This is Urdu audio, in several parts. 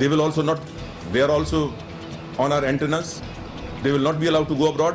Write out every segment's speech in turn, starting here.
They will also not, they are also on our antennas. They will not be allowed to go abroad.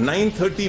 9:30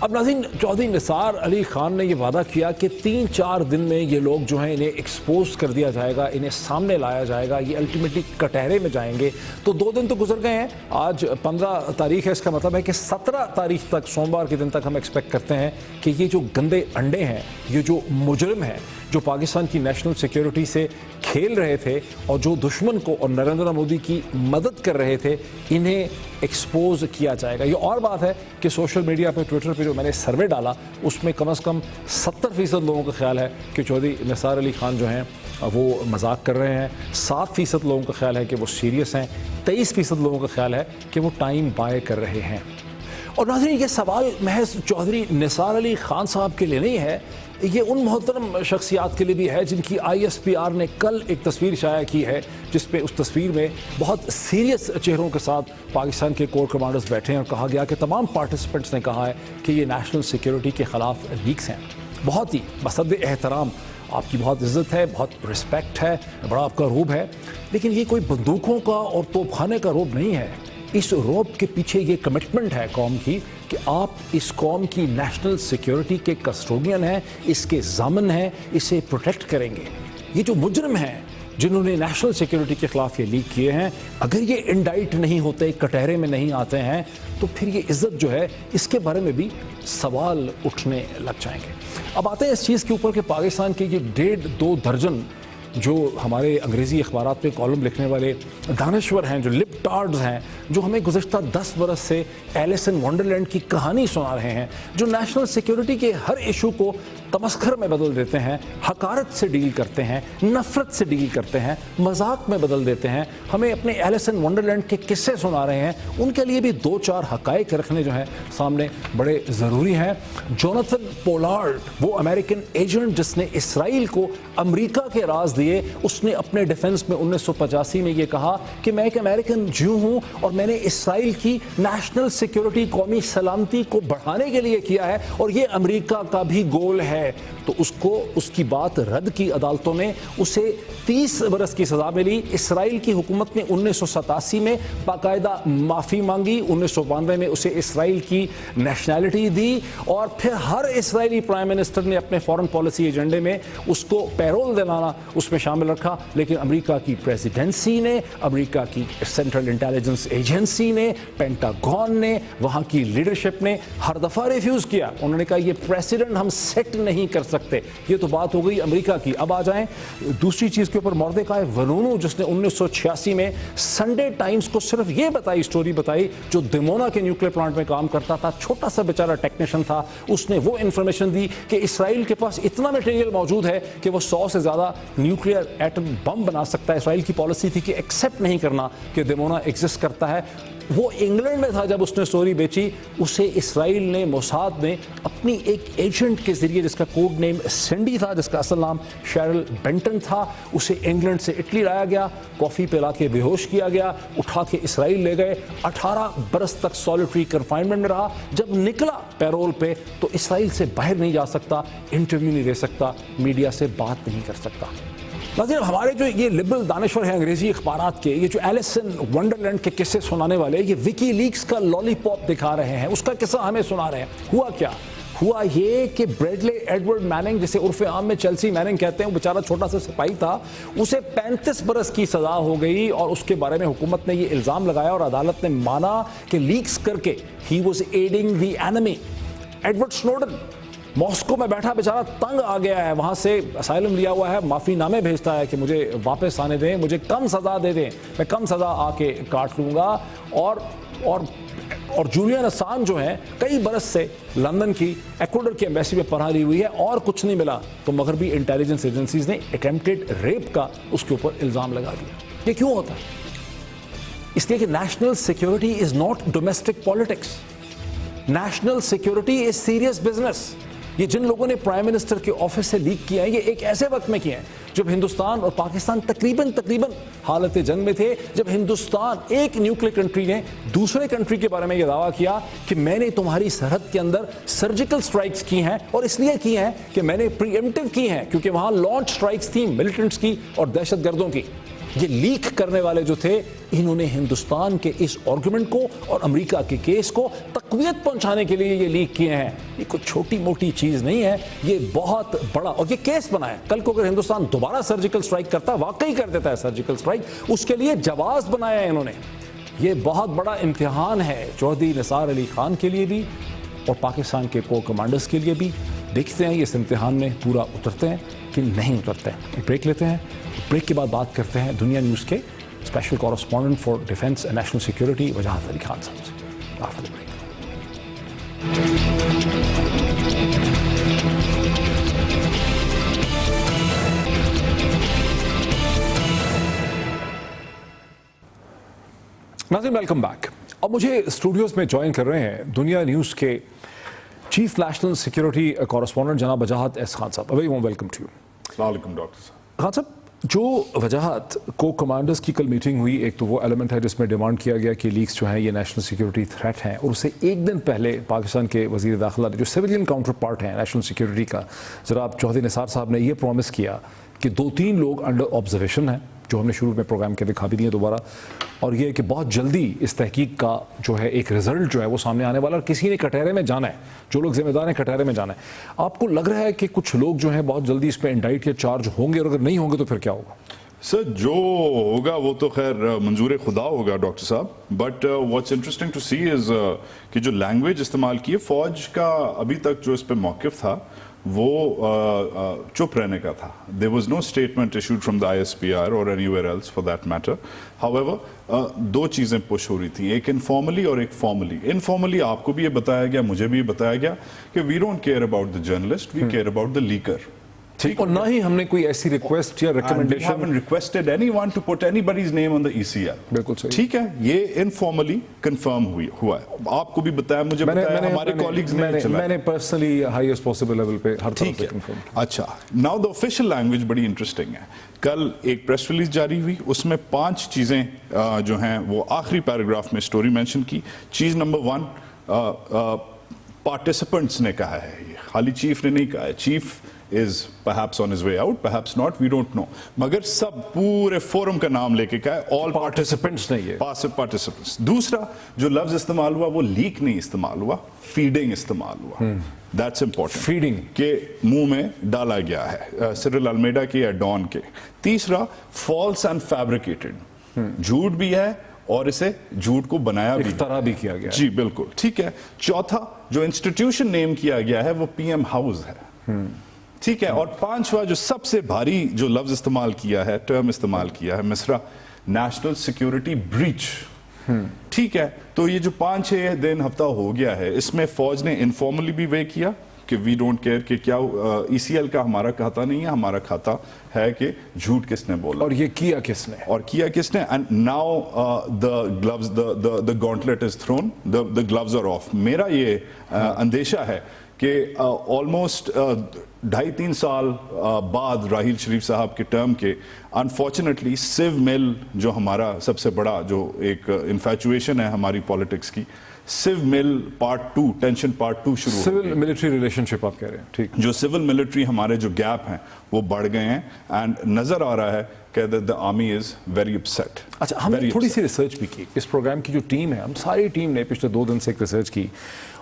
اب ناظرین چودھری نثار علی خان نے یہ وعدہ کیا کہ 3-4 دن میں یہ لوگ جو ہیں انہیں ایکسپوز کر دیا جائے گا, انہیں سامنے لایا جائے گا, یہ الٹیمیٹلی کٹہرے میں جائیں گے. تو 2 دن تو گزر گئے ہیں, آج 15 تاریخ ہے, اس کا مطلب ہے کہ 17 تاریخ تک, سوموار کے دن تک ہم ایکسپیکٹ کرتے ہیں کہ یہ جو گندے انڈے ہیں, یہ جو مجرم ہیں جو پاکستان کی نیشنل سیکیورٹی سے کھیل رہے تھے اور جو دشمن کو اور نریندر مودی کی مدد کر رہے تھے, انہیں ایکسپوز کیا جائے گا. یہ اور بات ہے کہ سوشل میڈیا پہ, ٹویٹر پہ جو میں نے سروے ڈالا اس میں کم از کم 70% لوگوں کا خیال ہے کہ چودھری نثار علی خان جو ہیں وہ مذاق کر رہے ہیں, 7% لوگوں کا خیال ہے کہ وہ سیریس ہیں, 23% لوگوں کا خیال ہے کہ وہ ٹائم بائے کر رہے ہیں. اور ناظرین یہ سوال محض چودھری نثار علی خان صاحب کے لیے نہیں ہے, یہ ان محترم شخصیات کے لیے بھی ہے جن کی ISPR نے کل ایک تصویر شائع کی ہے جس پہ اس تصویر میں بہت سیریس چہروں کے ساتھ پاکستان کے کور کمانڈرز بیٹھے ہیں اور کہا گیا کہ تمام پارٹیسپنٹس نے کہا ہے کہ یہ نیشنل سیکیورٹی کے خلاف لیکس ہیں. بہت ہی بصد احترام, آپ کی بہت عزت ہے, بہت رسپیکٹ ہے, بڑا آپ کا روب ہے, لیکن یہ کوئی بندوقوں کا اور توپ خانے کا روب نہیں ہے. اس روب کے پیچھے یہ کمٹمنٹ ہے قوم کی کہ آپ اس قوم کی نیشنل سیکیورٹی کے کسٹوڈین ہیں, اس کے ضامن ہیں, اسے پروٹیکٹ کریں گے. یہ جو مجرم ہیں جنہوں نے نیشنل سیکیورٹی کے خلاف یہ لیک کیے ہیں, اگر یہ انڈائٹ نہیں ہوتے, کٹہرے میں نہیں آتے ہیں, تو پھر یہ عزت جو ہے اس کے بارے میں بھی سوال اٹھنے لگ جائیں گے. اب آتے ہیں اس چیز کے اوپر کہ پاکستان کے یہ 1.5-2 درجن جو ہمارے انگریزی اخبارات پہ کالم لکھنے والے دانشور ہیں, جو لپ ٹارڈز ہیں, جو ہمیں گزشتہ 10 برس سے ایلس ان ونڈرلینڈ کی کہانی سنا رہے ہیں, جو نیشنل سیکیورٹی کے ہر ایشو کو تمسخر میں بدل دیتے ہیں, حقارت سے ڈیل کرتے ہیں, نفرت سے ڈیل کرتے ہیں, مذاق میں بدل دیتے ہیں, ہمیں اپنے ایلس ان ونڈرلینڈ کے قصے سنا رہے ہیں, ان کے لیے بھی 2-4 حقائق رکھنے جو ہیں سامنے بڑے ضروری ہیں. جوناتھن پولارڈ, وہ امریکن ایجنٹ جس نے اسرائیل کو امریکہ کے راز دیے, اس نے اپنے ڈیفنس میں 1985 میں یہ کہا کہ میں ایک امریکن جو ہوں اور میں نے اسرائیل کی نیشنل سیکیورٹی, قومی سلامتی کو بڑھانے کے لیے کیا ہے اور یہ امریکہ کا بھی گول ہے. تو اس کو اس کی بات رد کی عدالتوں نے, اسے 30 برس کی سزا ملی. اسرائیل کی حکومت نے 1987 میں باقاعدہ معافی مانگی, 1992 میں اسے اسرائیل کی نیشنلٹی دی, اور پھر ہر اسرائیلی پرائم منسٹر نے اپنے فورن پالیسی ایجنڈے میں اس کو پیرول دلانا اس میں شامل رکھا. لیکن امریکہ کی پریزیڈنسی نے, امریکہ کی سینٹرل انٹیلیجنس ایجنسی نے, پینٹاگون نے, وہاں کی لیڈرشپ نے ہر دفعہ ریفیوز کیا. انہوں نے کہا یہ پریسیڈنٹ ہم سیٹ نہیں کر سکتے. یہ تو بات ہو گئی امریکہ کی. اب آ جائیں دوسری چیز کے اوپر, مردیکائے ونونو جس نے 1986 میں سنڈے ٹائمز کو صرف یہ اسٹوری بتائی, جو دیمونا کے نیوکلیر پلانٹ میں کام کرتا تھا, چھوٹا سا بیچارہ ٹیکنیشین تھا, اس نے وہ انفارمیشن دی کہ اسرائیل کے پاس اتنا میٹیریل موجود ہے کہ وہ 100 سے زیادہ نیوکلیر ایٹم بم بنا سکتا ہے. اسرائیل کی پالیسی تھی کہ ایکسیپٹ نہیں کرنا کہ دیمونا ایگزسٹ کرتا ہے. وہ انگلینڈ میں تھا جب اس نے سٹوری بیچی, اسے اسرائیل نے, موساد نے اپنی ایک ایجنٹ کے ذریعے جس کا کوڈ نیم سینڈی تھا, جس کا اصل نام شیرل بینٹن تھا, اسے انگلینڈ سے اٹلی لایا گیا, کافی پلا کے بے ہوش کیا گیا, اٹھا کے اسرائیل لے گئے, 18 برس تک سولیٹری کنفائنمنٹ میں رہا. جب نکلا پیرول پہ تو اسرائیل سے باہر نہیں جا سکتا, انٹرویو نہیں دے سکتا, میڈیا سے بات نہیں کر سکتا. ناظرین ہمارے جو یہ لبرل دانشور ہیں انگریزی اخبارات کے, یہ جو ایلس ان ونڈرلینڈ کے قصے سنانے والے, یہ وکی لیکس کا لالی پاپ دکھا رہے ہیں, اس کا قصہ ہمیں سنا رہے ہیں. ہوا کیا؟ ہوا یہ کہ بریڈلے ایڈورڈ میننگ, جسے عرف عام میں چیلسی میننگ کہتے ہیں, وہ بیچارہ چھوٹا سا سپاہی تھا, اسے 35 برس کی سزا ہو گئی, اور اس کے بارے میں حکومت نے یہ الزام لگایا اور عدالت نے مانا کہ لیکس کر کے he was adding the enemy. Edward Snowden Moscow میں بیٹھا بیچارہ تنگ آ گیا ہے, وہاں سے اسائلم لیا ہوا ہے, معافی نامے بھیجتا ہے کہ مجھے واپس آنے دیں, مجھے کم سزا دے دیں, میں کم سزا آ کے کاٹ لوں گا. اور جولین اسانج جو ہیں کئی برس سے لندن کی ایکوڈر کی ایمبیسی میں پناہ لی ہوئی ہے, اور کچھ نہیں ملا تو مغربی انٹیلیجنس ایجنسیز نے اٹیمپٹڈ ریپ کا اس کے اوپر الزام لگا دیا. یہ کیوں ہوتا ہے؟ اس لیے کہ national security is not domestic politics. National security is serious business. یہ جن لوگوں نے پرائم منسٹر کے آفس سے لیک کیا ہے, یہ ایک ایسے وقت میں کیا ہے جب ہندوستان اور پاکستان تقریباً حالت جنگ میں تھے, جب ہندوستان ایک نیوکلیر کنٹری نے دوسرے کنٹری کے بارے میں یہ دعویٰ کیا کہ میں نے تمہاری سرحد کے اندر سرجیکل سٹرائکس کی ہیں, اور اس لیے کی ہیں کہ میں نے پری ایمپٹیو کی ہیں, کیونکہ وہاں لانچ سٹرائکس تھیں ملیٹنٹس کی اور دہشت گردوں کی. یہ لیک کرنے والے جو تھے انہوں نے ہندوستان کے اس آرگومنٹ کو اور امریکہ کے کیس کو تقویت پہنچانے کے لیے یہ لیک کیے ہیں. یہ کوئی چھوٹی موٹی چیز نہیں ہے, یہ بہت بڑا, اور یہ کیس بنا ہے. کل کو اگر ہندوستان دوبارہ سرجیکل سٹرائک کرتا, واقعی کر دیتا ہے سرجیکل سٹرائک, اس کے لیے جواز بنایا ہے انہوں نے. یہ بہت بڑا امتحان ہے چودھری نثار علی خان کے لیے بھی اور پاکستان کے کور کمانڈرز کے لیے بھی. دیکھتے ہیں یہ اس امتحان میں پورا اترتے ہیں کہ نہیں اترتے ہیں. بریک لیتے ہیں, بریک کے بعد بات کرتے ہیں دنیا نیوز کے special correspondent for defence and national security Wajahat Ali Khan صاحب سے. After the break. ناظرین ویلکم بیک. اب مجھے اسٹوڈیوز میں جوائن کر رہے ہیں دنیا نیوز کے چیف نیشنل سیکورٹی کورسپونڈنٹ جناب وجاہت ایس خان صاحب. Very warm welcome to you. السلام علیکم ڈاکٹر صاحب. خان صاحب, جو وجاہت کو کمانڈرز کی کل میٹنگ ہوئی, ایک تو وہ ایلیمنٹ ہے جس میں ڈیمانڈ کیا گیا کہ لیکس جو ہیں یہ نیشنل سیکورٹی تھریٹ ہیں, اور اسے ایک دن پہلے پاکستان کے وزیر داخلہ جو سویلین کاؤنٹر پارٹ ہیں نیشنل سیکورٹی کا جناب چودھری نثار صاحب نے یہ پرومس کیا کہ 2-3 لوگ انڈر آبزرویشن ہیں, جو ہم نے شروع میں پروگرام کے دکھا بھی دیے دوبارہ, اور یہ کہ بہت جلدی اس تحقیق کا جو ہے ایک رزلٹ جو ہے وہ سامنے آنے والا, اور کسی نے کٹہرے میں جانا ہے, جو لوگ ذمہ دار ہیں کٹہرے میں جانا ہے. آپ کو لگ رہا ہے کہ کچھ لوگ جو ہیں بہت جلدی اس پہ انڈائٹ یا چارج ہوں گے, اور اگر نہیں ہوں گے تو پھر کیا ہوگا؟ سر جو ہوگا وہ تو خیر منظور خدا ہوگا ڈاکٹر صاحب, بٹ واٹس انٹرسٹنگ ٹو سی از کہ جو لینگویج استعمال کی ہے فوج کا, ابھی تک جو اس پہ موقف تھا وہ چپ رہنے کا تھا. there was no statement issued from the ISPR or anywhere else for that matter. however 2 چیزیں پش ہو رہی تھیں, ایک انفارملی اور ایک فارملی. انفارملی آپ کو بھی یہ بتایا گیا, مجھے بھی یہ بتایا گیا کہ we don't care about the journalist, we care about the leaker. اور نہ ہی ہم نے کوئی ایسی ریکویسٹ یا And we recommendation. haven't requested anyone to put anybody's name on the ECL. بالکل صحیح. ٹھیک ہے, یہ انفارملی کنفرم ہوا ہے. آپ کو بھی بتایا, مجھے بتایا, ہمارے کالیگز نے چلایا. میں نے پرسنلی ہائیسٹ پاسبل لیول پہ ہر طرح ٹھیک سے ہے. کنفرم. اچھا, ناؤ دا آفیشیل لینگویج بڑی انٹرسٹنگ ہے. کل ایک پریس ریلیز جاری ہوئی, اس میں 5 چیزیں جو ہیں وہ آخری پیراگراف میں اسٹوری مینشن کی. چیز نمبر 1, پارٹیسپنٹس نے کہا ہے, یہ خالی چیف نے نہیں کہا ہے. Chief is perhaps on his way out, perhaps not, we don't know. مگر سب پورے فورم کا نام لے کے کہا ہے all پارٹیسپنٹس نہیں ہے. participants. دوسرا جو لفظ استعمال ہوا وہ لیک نہیں استعمال ہوا, فیڈنگ استعمال ہوا. That's important. فیڈنگ کہ منہ میں ڈالا گیا ہے, سرل المیڈا کے یا ڈان کے. تیسرا false and fabricated, جھوٹ بھی ہے اور اسے جھوٹ کو بنایا بھی, اختراع بھی کیا گیا. جی بالکل ٹھیک ہے. چوتھا جو انسٹیٹیوشن نیم کیا گیا ہے وہ پی ایم ہاؤس ہے. ٹھیک ہے. اور 5واں جو سب سے بھاری جو لفظ استعمال کیا ہے, ٹرم استعمال کیا ہے, مصرع, نیشنل سیکیورٹی بریچ. ٹھیک ہے. تو یہ جو 5-6 دن ہفتہ ہو گیا ہے, اس میں فوج نے انفارملی بھی وے کیا کہ وی ڈونٹ کیئر کہ کیا ای سی ایل کا ہمارا کھاتا نہیں ہے, ہمارا کھاتا ہے کہ جھوٹ کس نے بولا اور یہ کیا کس نے, اور کیا کس نے. And now the gloves, the gauntlet is thrown, the gloves are off. میرا یہ اندیشہ ہے کہ آلموسٹ 2.5-3 سال بعد راحیل شریف صاحب کے ٹرم کے انفارچونیٹلی سیو مل جو ہمارا سب سے بڑا جو ایک انفیچویشن ہے ہماری پالیٹکس کی, سیو مل پارٹ 2, ٹینشن پارٹ 2 شروع. سول ملٹری ریلیشن شپ آپ کہہ رہے ہیں. ٹھیک. جو سول ملٹری ہمارے جو گیپ ہیں وہ بڑھ گئے ہیں, اینڈ نظر آ رہا ہے کہ the army is very upset. اچھا, ہم نے تھوڑی سی ریسرچ بھی کی اس پروگرام کی. جو ٹیم ہے, ہم ساری ٹیم نے پچھلے 2 دن سے ایک ریسرچ کی,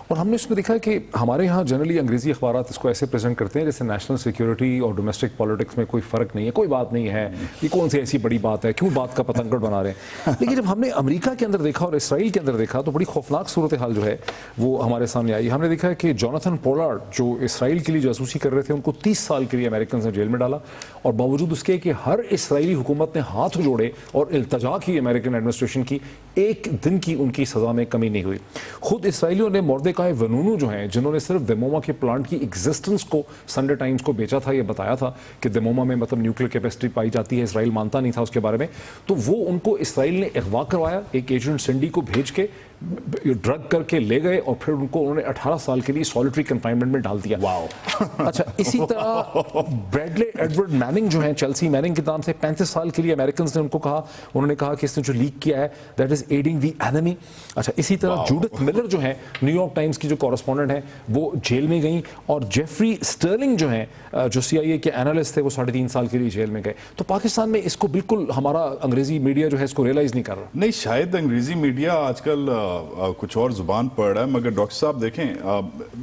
اور ہم نے اس میں دیکھا کہ ہمارے یہاں جنرلی انگریزی اخبارات اس کو ایسے پریزنٹ کرتے ہیں جیسے نیشنل سیکیورٹی اور ڈومیسٹک پالیٹکس میں کوئی فرق نہیں ہے, کوئی بات نہیں ہے, یہ کون سی ایسی بڑی بات ہے, کیوں بات کا پتنگڑ بنا رہے ہیں. لیکن جب ہم نے امریکہ کے اندر دیکھا اور اسرائیل کے اندر دیکھا تو بڑی خوفناک صورتحال جو ہے وہ ہمارے سامنے آئی. ہم نے دیکھا کہ جوناتھن پولارڈ جو اسرائیل کے لیے جاسوسی کر رہے تھے, ان کو 30 سال کے لیے امریکنز نے جیل میں ڈالا, اور باوجود اس کے کہ ہر اسرائیلی حکومت نے ہاتھ جوڑے اور التجا کی امریکن ایڈمنسٹریشن کی, ایک دن کی ان کی سزا میں کمی نہیں ہوئی. خود اسرائیلیوں نے موردیکائے ونونو جو ہیں, جنہوں نے صرف دموما کے پلانٹ کی ایگزسٹنس کو سنڈے ٹائمز کو بیچا تھا, یہ بتایا تھا کہ دموما میں مطلب نیوکلیر کیپیسٹی پائی جاتی ہے, اسرائیل مانتا نہیں تھا اس کے بارے میں, تو وہ ان کو اسرائیل نے اغوا کروایا, ایک ایجنٹ سنڈی کو بھیج کے ڈرگ کر کے لے گئے, اور پھر ان کو انہوں نے 18 سال کے لیے سالٹری کنفائنمنٹ میں ڈال دیا. واو. اچھا, اسی طرح بریڈلے ایڈورڈ میننگ جو ہیں, چیلسی میننگ کے نام سے, 35 سال کے لیے امریکنز نے ان کو کہا, انہوں نے کہا کہ اس نے جو لیک کیا ہے that is adding the enemy. اچھا, اسی طرح جوڈتھ ملر جو ہیں نیو یارک ٹائمز کی جو کورسپونڈنٹ ہیں, وہ جیل میں گئیں, اور جیفری سٹرلنگ جیننگ جو ہیں جو CIA کے انالسٹ تھے وہ 3.5 سال کے لیے جیل میں گئے. تو پاکستان میں اس کو بالکل ہمارا انگریزی میڈیا جو ہے اس کو ریئلائز نہیں کر رہا. نہیں شاید انگریزی میڈیا آج کل کچھ اور زبان پڑھ رہا ہے, مگر ڈاکٹر صاحب دیکھیں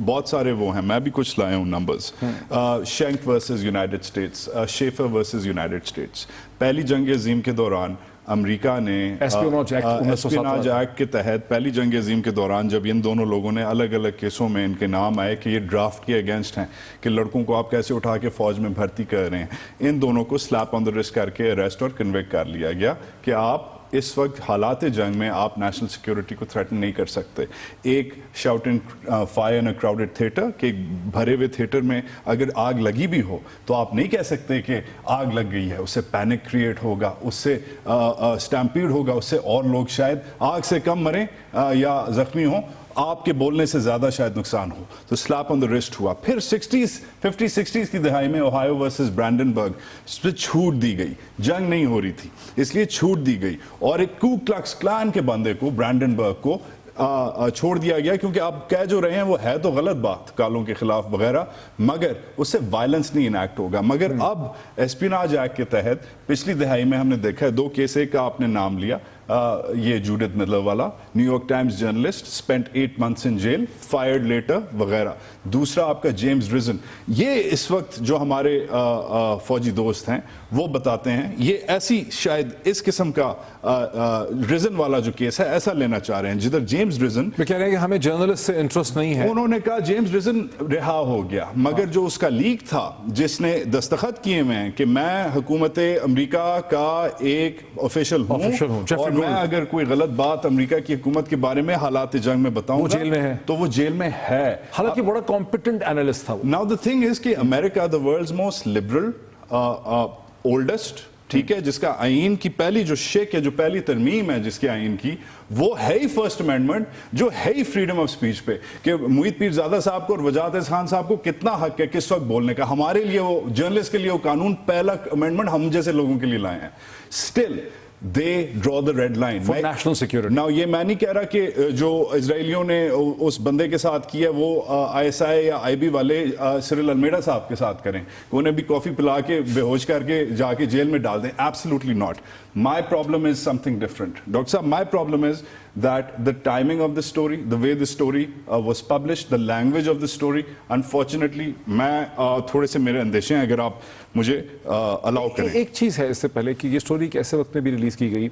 بہت سارے وہ ہیں, میں بھی کچھ لائے ہوں numbers. Schenck versus United States, Schaefer versus United States. پہلی جنگ عظیم کے دوران امریکہ نے اسپیناج ایکٹ کے تحت پہلی جنگ عظیم کے دوران جب ان دونوں لوگوں نے الگ الگ کیسوں میں ان کے نام آئے کہ یہ ڈرافٹ کے اگینسٹ ہیں کہ لڑکوں کو آپ کیسے اٹھا کے فوج میں بھرتی کر رہے ہیں, ان دونوں کو سلیپ آن دا رسٹ کر کے اریسٹ اور کنوکٹ کر لیا گیا کہ آپ اس وقت حالات جنگ میں آپ نیشنل سیکیورٹی کو تھریٹن نہیں کر سکتے. ایک شاؤٹنگ فائر ان اے کراؤڈڈ تھیٹر, کہ بھرے ہوئے تھیٹر میں اگر آگ لگی بھی ہو تو آپ نہیں کہہ سکتے کہ آگ لگ گئی ہے, اس سے پینک کریٹ ہوگا, اس سے اسٹیمپیڈ ہوگا, اس سے اور لوگ شاید آگ سے کم مریں یا زخمی ہوں, آپ کے بولنے سے زیادہ شاید نقصان ہو. تو سلیپ آن دا رسٹ ہوا. پھر 50-60s کی دہائی میں اوہایو ورسز برانڈنبرگ اس پہ چھوٹ دی گئی, جنگ نہیں ہو رہی تھی اس لیے چھوٹ دی گئی, اور ایک کو کلکس کلان کے بندے کو برانڈنبرگ کو چھوڑ دیا گیا کیونکہ آپ کہہ جو رہے ہیں وہ ہے تو غلط بات کالوں کے خلاف وغیرہ, مگر اس سے وائلنس نہیں انیکٹ ہوگا. مگر اب اسپیناج ایکٹ کے تحت پچھلی دہائی میں ہم نے دیکھا ہے 2 کیس, ایک کا آپ نے نام لیا, یہ جوڈتھ ملر والا, new York Times journalist, spent 8 months in jail, fired later وغیرہ. دوسرا آپ کا جیمز رزن, یہ اس وقت جو ہمارے فوجی دوست ہیں وہ بتاتے ہیں یہ ایسی شاید اس قسم کا رزن والا جو کیس ہے ایسا لینا چاہ رہے ہیں جدھر جیمز رزن میں کہہ رہے ہیں کہ ہمیں جرنلسٹ سے انٹرسٹ نہیں ہے. انہوں نے کہا جیمز رزن رہا ہو گیا, مگر جو اس کا لیک تھا جس نے دستخط کیے ہوئے ہیں کہ میں حکومت امریکہ کا ایک آفیشل ہوں اور میں اگر کوئی غلط بات امریکہ کی حکومت کے بارے میں حالات جنگ میں بتاؤں جیل میں ہے تو وہ جیل میں ہے. حالانکہ بڑا کمپیٹنٹ انالسٹ تھا. Now the thing is کہ امریکہ the world's most liberal, oldest, ٹھیک ہے, جس کا آئین کی پہلی جو شک ہے, جو پہلی ترمیم ہے جس کے آئین کی, وہ ہے ہی فرسٹ امینڈمنٹ, جو ہے ہی فریڈم آف سپیچ پہ, کہ محیط پیرزادہ صاحب کو اور وجاہت خان صاحب کو کتنا حق ہے کس وقت بولنے کا. ہمارے لیے وہ جرنلسٹ کے لیے وہ قانون پہلا امینڈمنٹ ہم جیسے لوگوں کے لیے لائے ہیں. Still they draw the red line for national security. Now یہ میں نہیں کہہ رہا کہ جو اسرائیلیوں نے اس بندے کے ساتھ کیا وہ ISI یا IB والے سرل المیڈا صاحب کے ساتھ کریں کہ انہیں بھی کافی پلا کے بے ہوش کر کے جا کے جیل میں ڈال دیں. Absolutely not. My problem is something different. Dr. Saab, my problem is that the timing of the story, the way the story was published, the language of the story, unfortunately میں تھوڑے سے میرے اندیشے ہیں, اگر آپ مجھے الاؤ کریں. ایک چیز ہے اس سے پہلے کہ یہ سٹوری ایسے وقت میں بھی ریلیز کی گئی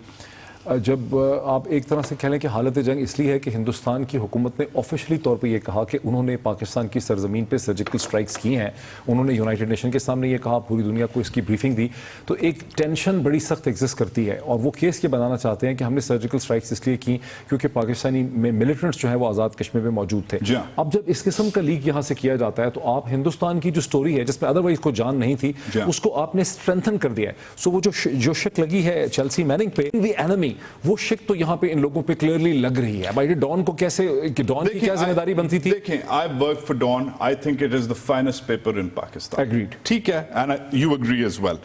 جب آپ ایک طرح سے کہہ لیں کہ حالت جنگ اس لیے ہے کہ ہندوستان کی حکومت نے آفیشلی طور پہ یہ کہا کہ انہوں نے پاکستان کی سرزمین پہ سرجیکل سٹرائکس کی ہیں, انہوں نے یونائٹڈ نیشن کے سامنے یہ کہا, پوری دنیا کو اس کی بریفنگ دی, تو ایک ٹینشن بڑی سخت ایگزسٹ کرتی ہے, اور وہ کیس یہ بنانا چاہتے ہیں کہ ہم نے سرجیکل سٹرائکس اس لیے کی کیونکہ پاکستانی ملیٹنٹس جو ہیں وہ آزاد کشمیر میں موجود تھے. اب جب اس قسم کا لیک یہاں سے کیا جاتا ہے تو آپ ہندوستان کی جو سٹوری ہے جس میں ادروائز کو جان نہیں تھی اس کو آپ نے اسٹرینتھن کر دیا ہے. سو وہ جو شک لگی ہے چیلسی میننگ پہ دی اینمی, وہ شک تو یہاں پہ ان لوگوں پہ کلیئرلی لگ رہی ہے. بھائی ڈان کو کیسے, ڈان کی کیا ذمہ داری بنتی تھی؟ دیکھیں, I work for Dawn. I think it is the finest paper in Pakistan. Agreed. ٹھیک ہے, and you agree as well.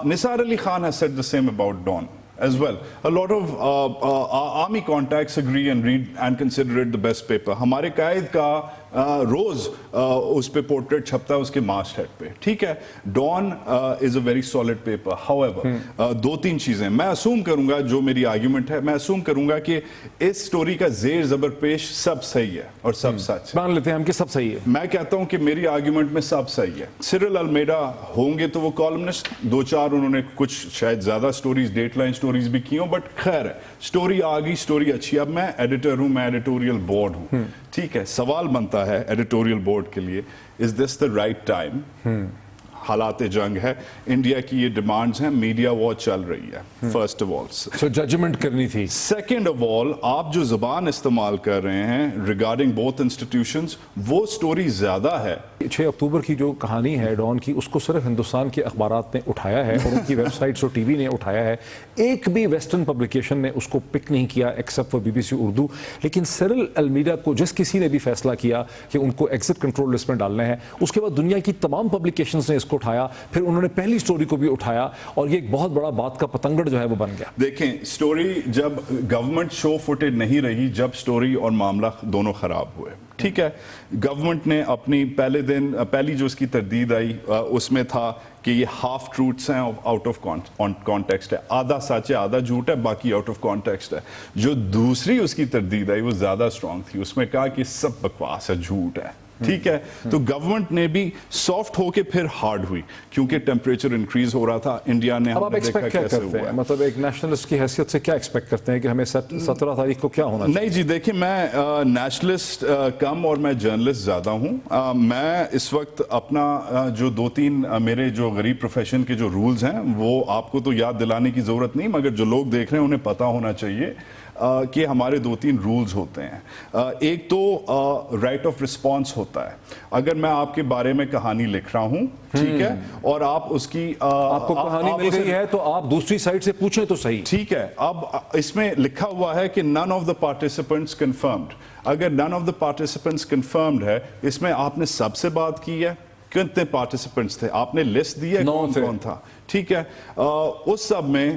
Nisar Ali Khan has said the same about Dawn as well. A lot of army contacts agree and read and consider it the best paper. ہمارے قائد کا روز اس پہ پورٹریٹ چھپتا ہے اس کے ماسٹ ہیڈ پہ, ٹھیک ہے. Dawn is a very solid paper. however 2-3 چیزیں میں اسوم کروں گا, جو میری آرگیومنٹ ہے میں اسوم کروں گا کہ اس سٹوری کا زیر زبر پیش سب صحیح ہے اور سب سچ. مان لیتے ہیں ہم کہ سب صحیح ہے. میں کہتا ہوں کہ میری آرگیومنٹ میں سب صحیح ہے. سرل المیڈا ہوں گے تو وہ کالمنسٹ 2-4 انہوں نے کچھ شاید زیادہ سٹوریز ڈیٹ لائن سٹوریز بھی کی ہوں, بٹ خیر ہے, سٹوری آ گئی, سٹوری اچھی. اب میں ایڈیٹر ہوں, میں ایڈیٹوریل بورڈ ہوں, ٹھیک ہے. سوال بنتا ہے ایڈیٹوریل بورڈ کے لیے, از دس دا رائٹ ٹائم؟ حالات جنگ ہے, انڈیا کی یہ ڈیمانڈز ہیں, میڈیا وار چل رہی ہے, first of all. So judgement کرنی تھی. سیکنڈ آف آل, آپ جو زبان استعمال کر رہے ہیں ریگارڈنگ بوتھ انسٹیٹیوشنز, وہ سٹوری زیادہ ہے. 6 اکتوبر کی جو کہانی ہے ڈان کی, اس کو صرف ہندوستان کے اخبارات نے اٹھایا ہے اور ان کی ویب سائٹس اور ٹی وی نے اٹھایا ہے. ایک بھی ویسٹرن پبلیکیشن نے اس کو پک نہیں کیا ایکسیپٹ فار BBC اردو. لیکن سرل المیڈا کو جس کسی نے بھی فیصلہ کیا کہ ان کو ایگزٹ کنٹرول لسٹ میں ڈالنے ہیں, اس کے بعد دنیا کی تمام پبلیکیشنز نے اس کو اٹھایا, پھر انہوں نے پہلی سٹوری کو بھی اٹھایا, اور یہ ایک بہت بڑا بات کا پتنگڑ جو ہے وہ بن گیا. دیکھیں, سٹوری جب گورنمنٹ شو فوٹیج نہیں رہی, جب سٹوری اور معاملہ دونوں خراب ہوئے, ٹھیک ہے. گورنمنٹ نے اپنی پہلی جو اس کی تردید آئی اس میں تھا کہ یہ ہاف ٹروٹس ہیں, آؤٹ آف کانٹیکسٹ ہے, آدھا سچ ہے آدھا جھوٹ ہے, باقی آؤٹ آف کانٹیکسٹ ہے. جو دوسری اس کی تردید آئی وہ زیادہ اسٹرانگ تھی, اس میں کہا کہ سب بکواس ہے, جھوٹ ہے. ٹھیک ہے, تو گورنمنٹ نے بھی سافٹ ہو کے پھر ہارڈ ہوئی کیونکہ ٹیمپریچر انکریز ہو رہا تھا. انڈیا نے اب آپ ایکسپیکٹ کیا کرتے ہیں, مطلب ایک نیشنلسٹ کی حیثیت سے کیا ایکسپیکٹ کرتے ہیں کہ ہمیں 17 تاریخ کو کیا ہونا چاہیے؟ نہیں جی دیکھیں, میں نیشنلسٹ کم اور میں جرنلسٹ زیادہ ہوں. میں اس وقت اپنا جو 2-3 میرے جو غریب پروفیشن کے جو رولز ہیں وہ آپ کو تو یاد دلانے کی ضرورت نہیں, مگر جو لوگ دیکھ رہے ہیں انہیں پتہ ہونا چاہیے کہ ہمارے 2-3 رولز ہوتے ہیں. ایک تو رائٹ آف رسپانس ہوتا ہے. اگر میں آپ کے بارے میں کہانی لکھ رہا ہوں, ٹھیک ہے, اور آپ اس کی آپ کو کہانی مل گئی ہے تو آپ دوسری سائٹ سے پوچھیں تو صحیح. ٹھیک ہے, اب اس میں لکھا ہوا ہے کہ none of the participants confirmed. اگر none of the participants confirmed ہے, اس میں آپ نے سب سے بات کی ہے, کتنے پارٹیسپنٹس تھے, آپ نے لسٹ دی ہے کون کون تھا. ٹھیک ہے, اس سب میں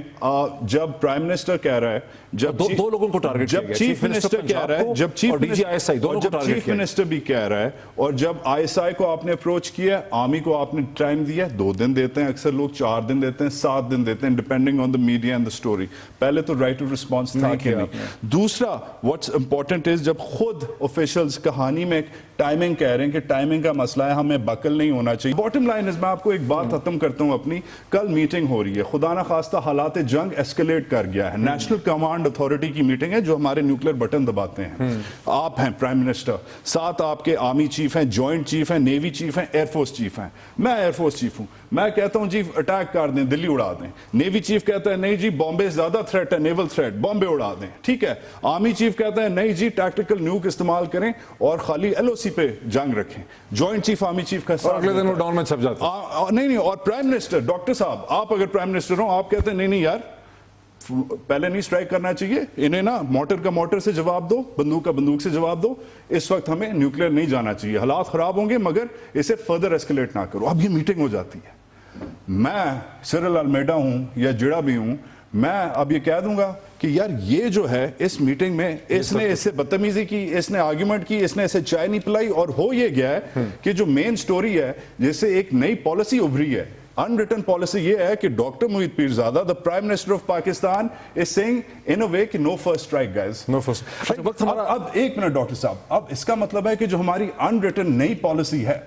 جب پرائم منسٹر کہہ رہا ہے, جب دو لوگوں کو ٹارگٹ کیا جب گیا, چیف منسٹر کہہ رہا ہے, جب چیف منسٹر بھی کہہ رہا ہے, اور جب ISI کو آپ نے اپروچ کیا, آرمی کو آپ نے ٹائم دیا, 2 دن دیتے ہیں, اکثر لوگ 4 دن دیتے ہیں, 7 دن دیتے ہیں, depending on the media and the story. پہلے تو رائٹ آف رسپانس تھا کہ نہیں. دوسرا واٹس امپورٹنٹ از جب خود آفیشلز کہانی میں ٹائمنگ کہہ رہے ہیں کہ ٹائمنگ کا مسئلہ ہے, ہمیں بکل نہیں ہونا چاہیے. باٹم لائن از, میں آپ کو ایک بات ختم کرتا ہوں اپنی. کل میٹنگ ہو رہی ہے, خدا نہ خواستہ حالات جنگ ایسکیلیٹ کر گیا ہے. نیشنل کمانڈ اتھارٹی کی میٹنگ ہے جو ہمارے نیوکلیر بٹن دباتے ہیں. آپ ہیں پرائم منسٹر, ساتھ آپ کے آرمی چیف ہیں, جوائنٹ چیف ہیں, نیوی چیف ہیں, ایئر فورس چیف ہیں. میں ایئر فورس چیف ہوں, میں کہتا ہوں جی اٹیک کر دیں, دلی اڑا دیں. نیوی چیف کہتا ہے نہیں جی بامبے زیادہ تھریٹ ہے, نیول تھریٹ, بامبے اڑا دیں. ٹھیک ہے, آرمی چیف کہتا ہے نہیں جی ٹیکٹیکل نیوک استعمال کریں اور خالی LOC پہ جنگ رکھیں. جوائنٹ چیف آرمی چیف کا اور اگلے دن وہ ڈاؤن میں چھپ جاتا ہے. نہیں, اور پرائم منسٹر, ڈاکٹر صاحب آپ اگر پرائم منسٹر ہوں, آپ کہتے ہیں نہیں یار پہلے نہیں سٹرائک کرنا چاہیے, انہیں نا موٹر کا موٹر سے جواب دو, بندوق کا بندوق سے جواب دو, اس وقت ہمیں نیوکلیر نہیں جانا چاہیے, حالات خراب ہوں گے مگر اسے فردر ایسکیلیٹ نہ کرو. اب یہ میٹنگ ہو جاتی ہے, میں سرل المیڈا ہوں یا جڑا بھی ہوں, میں اب یہ کہہ دوں گا کہ یار یہ جو ہے اس میٹنگ میں اس نے اس سے بدتمیزی کی, اس نے آرگیومنٹ کی, اس نے اسے چائے نہیں پلائی, اور ہو یہ گیا ہے کہ جو مین سٹوری ہے جس سے ایک نئی پالیسی ابھری ہے, unwritten policy یہ ہے کہ ڈاکٹر محیط Pirzada the prime minister of Pakistan is saying in a way کہ no first strike guys. No first. اب ایک منٹ ڈاکٹر صاحب, اب اس کا مطلب ہے کہ جو ہماری unwritten نئی پالیسی ہے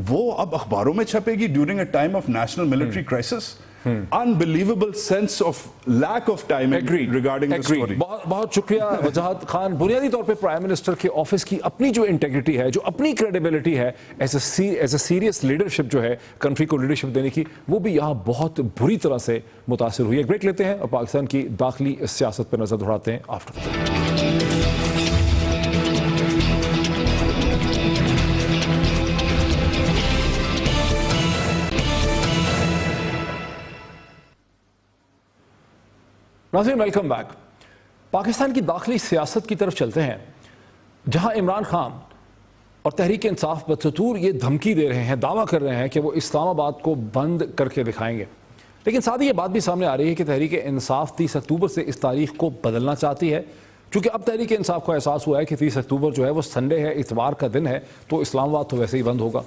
وہ اب اخباروں میں چھپے گی during a time of national military crisis. Unbelievable sense of lack of timing regarding the story. بہت شکریہ وجاہت خان. بنیادی طور پہ پرائم منسٹر کے آفس کی اپنی جو انٹیگریٹی ہے, جو اپنی کریڈیبلٹی ہے ایز اے سیریس لیڈرشپ جو ہے کنٹری کو لیڈرشپ دینے کی, وہ بھی یہاں بہت بری طرح سے متاثر ہوئی ہے. ایک بریک لیتے ہیں اور پاکستان کی داخلی سیاست پر نظر دوڑاتے ہیں آفٹر. ناظرین ویلکم بیک. پاکستان کی داخلی سیاست کی طرف چلتے ہیں, جہاں عمران خان اور تحریک انصاف بدستور یہ دھمکی دے رہے ہیں, دعویٰ کر رہے ہیں کہ وہ اسلام آباد کو بند کر کے دکھائیں گے. لیکن ساتھ ہی یہ بات بھی سامنے آ رہی ہے کہ تحریک انصاف 30 اکتوبر سے اس تاریخ کو بدلنا چاہتی ہے, کیونکہ اب تحریک انصاف کو احساس ہوا ہے کہ 30 اکتوبر جو ہے وہ سنڈے ہے, اتوار کا دن ہے, تو اسلام آباد تو ویسے ہی بند ہوگا.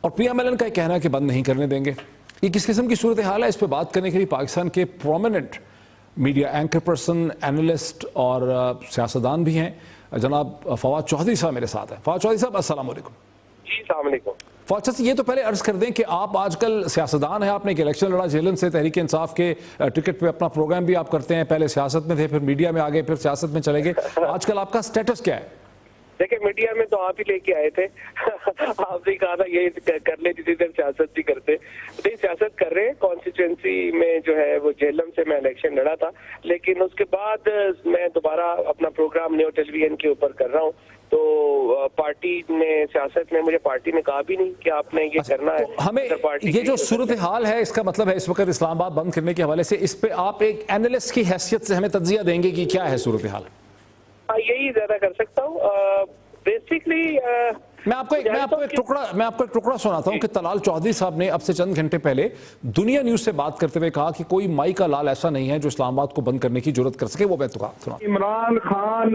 اور PMLN کا یہ کہنا ہے کہ بند نہیں کرنے دیں گے. یہ کس قسم کی صورتحال ہے, اس پہ بات کرنے کے لیے پاکستان کے prominent media anchor person, analyst اور سیاستدان بھی ہیں. جناب فواد چودھری صاحب میرے ساتھ ہیں. فواد چودھری صاحب السلام علیکم. جی السلام علیکم. فواد صاحب یہ تو پہلے عرض کر دیں کہ آپ آج کل سیاستدان ہیں, آپ نے ایک الیکشن لڑا جیلن سے, تحریک انصاف کے ٹکٹ پہ اپنا پروگرام بھی آپ کرتے ہیں, پہلے سیاست میں تھے, پھر میڈیا میں آگے, پھر سیاست میں چلے گئے. آج کل آپ کا سٹیٹس کیا ہے؟ دیکھیں میڈیا میں تو آپ ہی لے کے آئے تھے, آپ نے کہا تھا یہ کر لیں جسی دن سیاست بھی کرتے. نہیں سیاست کر رہے ہیں, کانسٹیچوئنسی میں جو ہے وہ جہلم سے میں الیکشن لڑا تھا, لیکن اس کے بعد میں دوبارہ اپنا پروگرام نیو ٹیلی ویژن کے اوپر کر رہا ہوں. تو پارٹی نے, سیاست میں مجھے پارٹی نے کہا بھی نہیں کہ آپ نے یہ کرنا ہے. ہمیں یہ جو صورتحال ہے, اس کا مطلب ہے اس وقت اسلام آباد بند کرنے کے حوالے سے, اس پہ آپ ایک اینالسٹ کی حیثیت سے ہمیں تجزیہ دیں گے کہ کیا ہے صورتحال؟ یہی زیادہ کر سکتا ہوں. بیسکلی میں آپ کو ایک ٹکڑا سناتا ہوں کہ طلال چودھری صاحب نے اب سے چند گھنٹے پہلے دنیا نیوز سے بات کرتے ہوئے کہا کہ کوئی مائی کا لال ایسا نہیں ہے جو اسلام آباد کو بند کرنے کی جرات کر سکے. وہ میں تو کہا سنا. عمران خان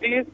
30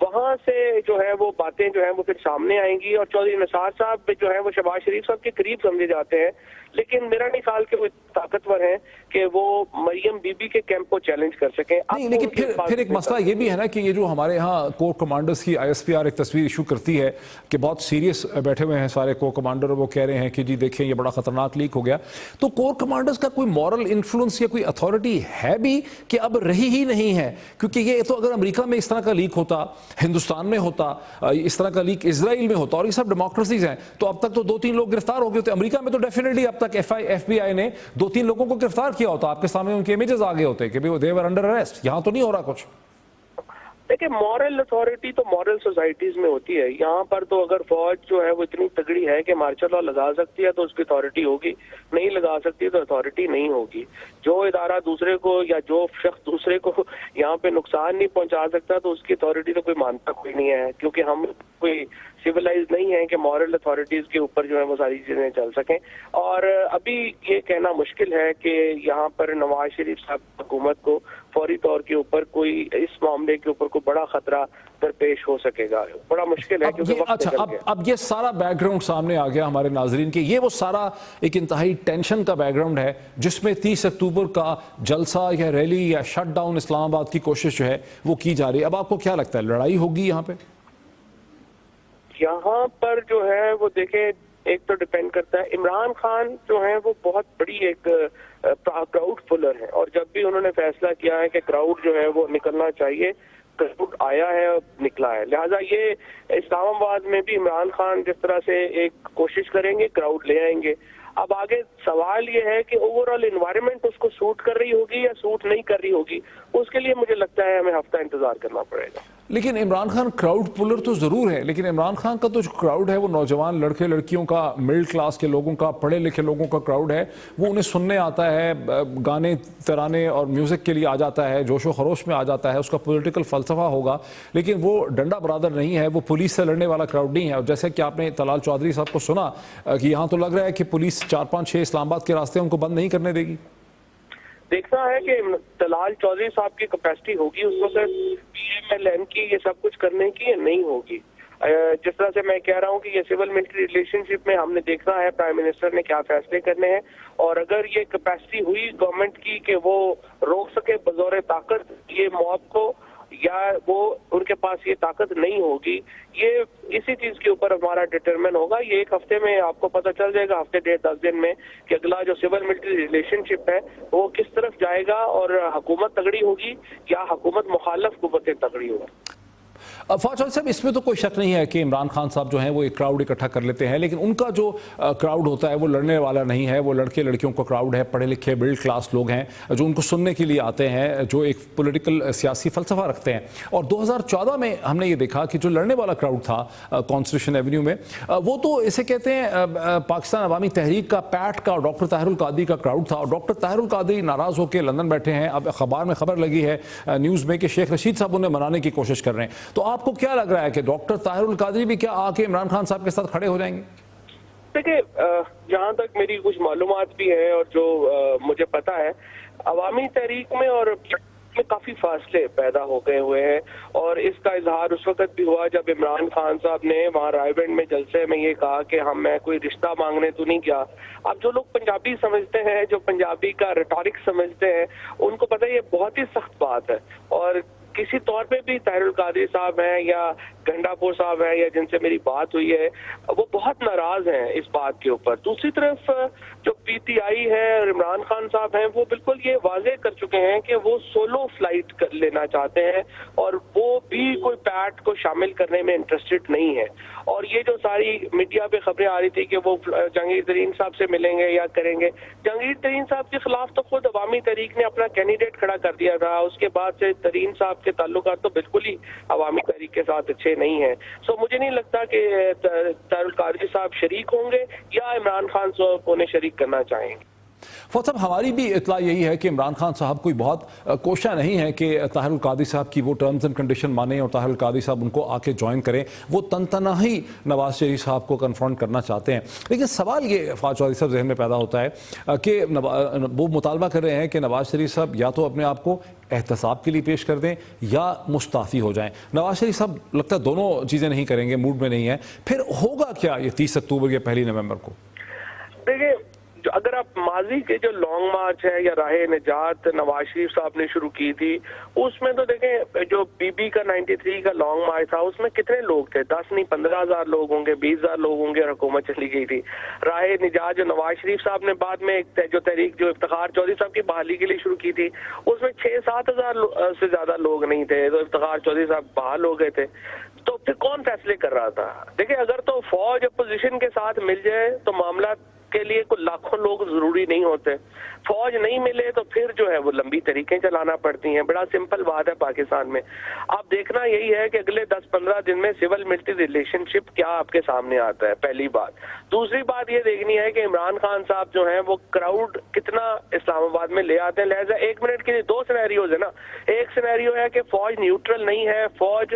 وہاں سے جو ہے وہ باتیں جو ہیں وہ پھر سامنے آئیں گی. اور چودھری نثار صاحب جو ہے وہ شہباز شریف صاحب کے قریب سمجھے جاتے ہیں, لیکن میرا نہیں خیال کہ وہ طاقتور ہیں کہ وہ مریم بی بی کے کیمپ کو چیلنج کر سکیں. نہیں, لیکن پھر ایک مسئلہ یہ بھی ہے نا کہ یہ جو ہمارے ہاں کور کمانڈرز کی آئی ایس پی آر ایک تصویر ایشو کرتی ہے کہ بہت سیریس بیٹھے ہوئے ہیں سارے کور کمانڈر, وہ کہہ رہے ہیں کہ جی دیکھیں یہ بڑا خطرناک لیک ہو گیا. تو کور کمانڈرز کا کوئی مورل انفلوئنس یا کوئی اتھارٹی ہے بھی کہ اب رہی ہی نہیں ہے؟ کیونکہ یہ تو اگر امریکہ میں اس طرح کا لیک ہوتا, ہندوستان میں ہوتا, اس طرح کا لیک اسرائیل میں ہوتا, اور یہ سب ڈیموکریسیز ہیں, تو اب تک تو 2-3 لوگ گرفتار ہو گئے ہوتے. امریکہ میں تو ڈیفینیٹلی اب تک ایف بی آئی نے 2-3 لوگوں کو گرفتار کیا ہوتا, آپ کے سامنے ان کے امیجز آگے ہوتے کہ دے ور انڈر اریسٹ. یہاں تو نہیں ہو رہا کچھ. دیکھیں مورل اتھارٹی تو مورل سوسائٹیز میں ہوتی ہے. یہاں پر تو اگر فوج جو ہے وہ اتنی تگڑی ہے کہ مارشل لا لگا سکتی ہے تو اس کی اتھارٹی ہوگی, نہیں لگا سکتی تو اتھارٹی نہیں ہوگی. جو ادارہ دوسرے کو یا جو شخص دوسرے کو یہاں پہ نقصان نہیں پہنچا سکتا تو اس کی اتھارٹی تو کوئی مانتا کوئی نہیں ہے, کیونکہ ہم کوئی سیولائز نہیں ہے کہ مورل اتھارٹیز کے اوپر جو ہے وہ ساری چیزیں چل سکیں. اور ابھی یہ کہنا مشکل ہے کہ یہاں پر نواز شریف صاحب حکومت کو فوری طور کے اوپر کوئی اس معاملے کے اوپر کوئی بڑا خطرہ درپیش ہو سکے گا. بڑا مشکل ہے کیونکہ وقت نکل گیا. اب یہ سارا بیک گراؤنڈ سامنے آ گیا ہمارے ناظرین کے. یہ وہ سارا ایک انتہائی ٹینشن کا بیک گراؤنڈ ہے جس میں 30 اکتوبر کا جلسہ یا ریلی یا شٹ ڈاؤن اسلام آباد کی کوشش جو ہے وہ کی جا رہی ہے. اب آپ کو کیا لگتا ہے لڑائی ہوگی یہاں پہ؟ یہاں پر جو ہے وہ دیکھیں ایک تو ڈیپینڈ کرتا ہے. عمران خان جو ہیں وہ بہت بڑی ایک کراؤڈ پلر ہے, اور جب بھی انہوں نے فیصلہ کیا ہے کہ کراؤڈ جو ہے وہ نکلنا چاہیے, کراؤڈ آیا ہے اور نکلا ہے. لہٰذا یہ اسلام آباد میں بھی عمران خان جس طرح سے ایک کوشش کریں گے کراؤڈ لے آئیں گے. اب آگے سوال یہ ہے کہ اوور آل انوائرمنٹ اس کو سوٹ کر رہی ہوگی یا سوٹ نہیں کر رہی ہوگی. اس کے لیے مجھے لگتا ہے ہمیں ہفتہ انتظار کرنا پڑے گا. لیکن عمران خان کراؤڈ پولر تو ضرور ہے, لیکن عمران خان کا تو جو کراؤڈ ہے وہ نوجوان لڑکے لڑکیوں کا, مڈل کلاس کے لوگوں کا, پڑھے لکھے لوگوں کا کراؤڈ ہے. وہ انہیں سننے آتا ہے, گانے ترانے اور میوزک کے لیے آ جاتا ہے, جوش و خروش میں آ جاتا ہے, اس کا پولیٹیکل فلسفہ ہوگا. لیکن وہ ڈنڈا برادر نہیں ہے, وہ پولیس سے لڑنے والا کراؤڈ نہیں ہے. اور جیسے کہ آپ نے طلال چودھری صاحب کو سنا کہ یہاں تو لگ رہا ہے کہ پولیس 4-5-6 اسلام آباد کے راستے ان کو بند نہیں کرنے دے گی. دیکھنا ہے کہ طلال چودھری صاحب کی کیپیسٹی ہوگی اس وقت پی ایم ایل این کی یہ سب کچھ کرنے کی یا نہیں ہوگی. جس طرح سے میں کہہ رہا ہوں کہ یہ سول ملٹری ریلیشن شپ میں ہم نے دیکھنا ہے پرائم منسٹر نے کیا فیصلے کرنے ہیں, اور اگر یہ کیپیسٹی ہوئی گورنمنٹ کی کہ وہ روک سکے بزور طاقت یہ موب کو, یا وہ ان کے پاس یہ طاقت نہیں ہوگی, یہ اسی چیز کے اوپر ہمارا ڈٹرمن ہوگا. یہ ایک ہفتے میں آپ کو پتہ چل جائے گا, ہفتے 10 دن میں, کہ اگلا جو سول ملٹری ریلیشن شپ ہے وہ کس طرف جائے گا, اور حکومت تگڑی ہوگی یا حکومت مخالف قوتیں تگڑی ہوگی. فوج صاحب اس میں تو کوئی شک نہیں ہے کہ عمران خان صاحب جو ہیں وہ ایک کراؤڈ اکٹھا کر لیتے ہیں, لیکن ان کا جو کراؤڈ ہوتا ہے وہ لڑنے والا نہیں ہے, وہ لڑکے لڑکیوں کا کراؤڈ ہے, پڑھے لکھے مڈل کلاس لوگ ہیں جو ان کو سننے کے لیے آتے ہیں, جو ایک پولیٹیکل سیاسی فلسفہ رکھتے ہیں. اور 2014 میں ہم نے یہ دیکھا کہ جو لڑنے والا کراؤڈ تھا کانسٹیٹیوشن ایونیو میں, وہ تو اسے کہتے ہیں پاکستان عوامی تحریک کا, پیٹ کا, ڈاکٹر طاہر القادری کا کراؤڈ تھا. اور ڈاکٹر طاہر القادری ناراض ہو کے لندن بیٹھے ہیں. اب اخبار میں خبر لگی ہے نیوز میں کہ شیخ رشید صاحب انہیں منانے کی کوشش کر رہے ہیں. تو آپ کو کیا لگ رہا ہے کہ ڈاکٹر طاہر القادری بھی کیا آ کے عمران خان صاحب کے ساتھ کھڑے ہو جائیں گے؟ دیکھیں جہاں تک میری کچھ معلومات بھی ہیں اور جو مجھے پتا ہے, عوامی تحریک میں اور میں کافی فاصلے پیدا ہو گئے ہوئے ہیں, اور اس کا اظہار اس وقت بھی ہوا جب عمران خان صاحب نے وہاں رائے بینڈ میں جلسے میں یہ کہا کہ میں کوئی رشتہ مانگنے تو نہیں گیا. اب جو لوگ پنجابی سمجھتے ہیں, جو پنجابی کا ریٹورک سمجھتے ہیں, ان کو پتہ ہے یہ بہت ہی سخت بات ہے. اور کسی طور پہ بھی طاہر القادری صاحب ہیں یا گنڈا پور صاحب ہیں یا جن سے میری بات ہوئی ہے, وہ بہت ناراض ہیں اس بات کے اوپر. دوسری طرف جو پی ٹی آئی ہے اور عمران خان صاحب ہیں, وہ بالکل یہ واضح کر چکے ہیں کہ وہ سولو فلائٹ لینا چاہتے ہیں, اور وہ بھی کوئی پیٹ کو شامل کرنے میں انٹرسٹڈ نہیں ہے. اور یہ جو ساری میڈیا پہ خبریں آ رہی تھی کہ وہ جہانگیر ترین صاحب سے ملیں گے یا کریں گے, جہانگیر ترین صاحب کے خلاف تو خود عوامی تحریک نے اپنا کینڈیڈیٹ کھڑا کر دیا تھا. اس کے بعد سے ترین صاحب کے تعلقات تو بالکل ہی عوامی تحریک کے ساتھ اچھے نہیں ہیں. سو مجھے نہیں لگتا کہ طاہر القادری صاحب شریک ہوں گے یا عمران خان صاحب انہیں شریک کرنا چاہیں گے. فوج صاحب ہماری بھی اطلاع یہی ہے کہ عمران خان صاحب کوئی بہت کوشاں نہیں ہے کہ طاہر القادری صاحب کی وہ ٹرمز اینڈ کنڈیشن مانیں اور طاہر القادری صاحب ان کو آ کے جوائن کریں. وہ تنہائی نواز شریف صاحب کو کنفرنٹ کرنا چاہتے ہیں. لیکن سوال یہ فواد چودھری صاحب ذہن میں پیدا ہوتا ہے کہ وہ مطالبہ کر رہے ہیں کہ نواز شریف صاحب یا تو اپنے آپ کو احتساب کے لیے پیش کر دیں یا مستعفی ہو جائیں. نواز شریف صاحب لگتا ہے دونوں چیزیں نہیں کریں گے, موڈ میں نہیں ہے. پھر ہوگا کیا یہ 30 اکتوبر یا 1 نومبر کو؟ دیکھیں اگر آپ ماضی کے جو لانگ مارچ ہے یا راہ نجات نواز شریف صاحب نے شروع کی تھی, اس میں تو دیکھیں جو بی بی کا 93 کا لانگ مارچ تھا اس میں کتنے لوگ تھے, 10 نہیں 15,000 لوگ ہوں گے, 20,000 لوگ ہوں گے, اور حکومت چلی گئی تھی. راہ نجات جو نواز شریف صاحب نے بعد میں جو تحریک جو افتخار چودھری صاحب کی بحالی کے لیے شروع کی تھی, اس میں 6-7 ہزار سے زیادہ لوگ نہیں تھے, تو افتخار چودھری صاحب بحال ہو گئے تھے. تو پھر کون فیصلے کر رہا تھا؟ دیکھیں اگر تو فوج اپوزیشن کے ساتھ مل جائے تو معاملات کے لیے کوئی لاکھوں لوگ ضروری نہیں ہوتے. فوج نہیں ملے تو پھر جو ہے وہ لمبی طریقیں چلانا پڑتی ہیں. بڑا سمپل بات ہے پاکستان میں. آپ دیکھنا یہی ہے کہ اگلے 10-15 دن میں سول ملٹری ریلیشن شپ کیا آپ کے سامنے آتا ہے, پہلی بات. دوسری بات یہ دیکھنی ہے کہ عمران خان صاحب جو ہیں وہ کراؤڈ کتنا اسلام آباد میں لے آتے ہیں. لہٰذا 1 منٹ کے لیے 2 سینیریوز ہیں نا. ایک سینیریو ہے کہ فوج نیوٹرل نہیں ہے, فوج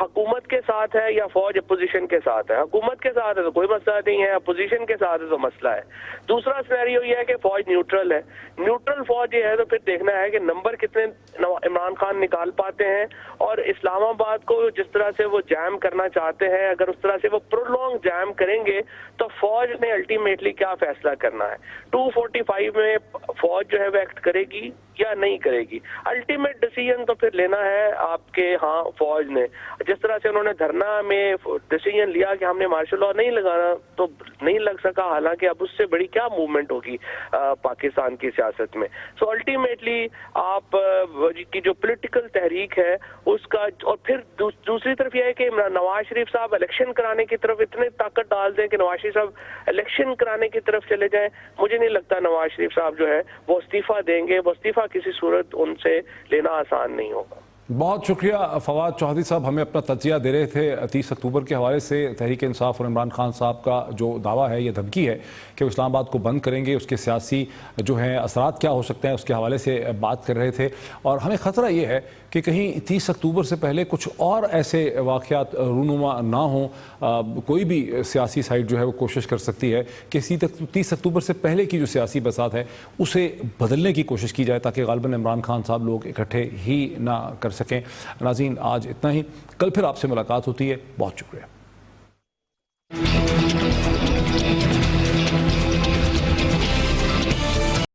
حکومت کے ساتھ ہے یا فوج اپوزیشن کے ساتھ ہے. حکومت کے ساتھ ہے تو کوئی مسئلہ نہیں ہے, اپوزیشن کے ساتھ ہے تو مسئلہ ہے. دوسرا سینیریو یہ ہے کہ فوج نیوٹرل ہے. نیوٹرل فوج یہ ہے تو پھر دیکھنا ہے کہ نمبر کتنے عمران خان نکال پاتے ہیں, اور اسلام آباد کو جس طرح سے وہ جیم کرنا چاہتے ہیں اگر اس طرح سے وہ پرولونگ جیم کریں گے تو فوج نے الٹیمیٹلی کیا فیصلہ کرنا ہے. 245 میں فوج جو ہے وہ ایکٹ کرے گی یا نہیں کرے گی. الٹیمیٹ ڈیسیژن تو پھر لینا ہے آپ کے ہاں فوج نے. جس طرح سے انہوں نے دھرنا میں ڈیسیژن لیا کہ ہم نے مارشل لاء نہیں لگانا تو نہیں لگ سکا, حالانکہ اب اس سے بڑی کیا موومنٹ ہوگی پاکستان کی سیاست میں. سو الٹیمیٹلی آپ کی جو پولیٹیکل تحریک ہے اس کا, اور پھر دوسری طرف یہ ہے کہ نواز شریف صاحب الیکشن کرانے کی طرف اتنے طاقت ڈال دیں کہ نواز شریف صاحب الیکشن کرانے کی طرف چلے جائیں. مجھے نہیں لگتا نواز شریف صاحب جو ہے وہ استعفیٰ دیں گے. وہ استعفیٰ کسی صورت ان سے لینا آسان نہیں ہوگا. بہت شکریہ فواد چودھری صاحب, ہمیں اپنا تجزیہ دے رہے تھے 30 اکتوبر کے حوالے سے. تحریک انصاف اور عمران خان صاحب کا جو دعویٰ ہے, یہ دھمکی ہے کہ وہ اسلام آباد کو بند کریں گے, اس کے سیاسی جو ہیں اثرات کیا ہو سکتے ہیں اس کے حوالے سے بات کر رہے تھے. اور ہمیں خطرہ یہ ہے کہ کہیں 30 اکتوبر سے پہلے کچھ اور ایسے واقعات رونما نہ ہوں. کوئی بھی سیاسی سائٹ جو ہے وہ کوشش کر سکتی ہے کہ 30 اکتوبر سے پہلے کی جو سیاسی بساط ہے اسے بدلنے کی کوشش کی جائے تاکہ غالباً عمران خان صاحب لوگ اکٹھے ہی نہ کر سکیں. ناظرین آج اتنا ہی, کل پھر آپ سے ملاقات ہوتی ہے. بہت شکریہ.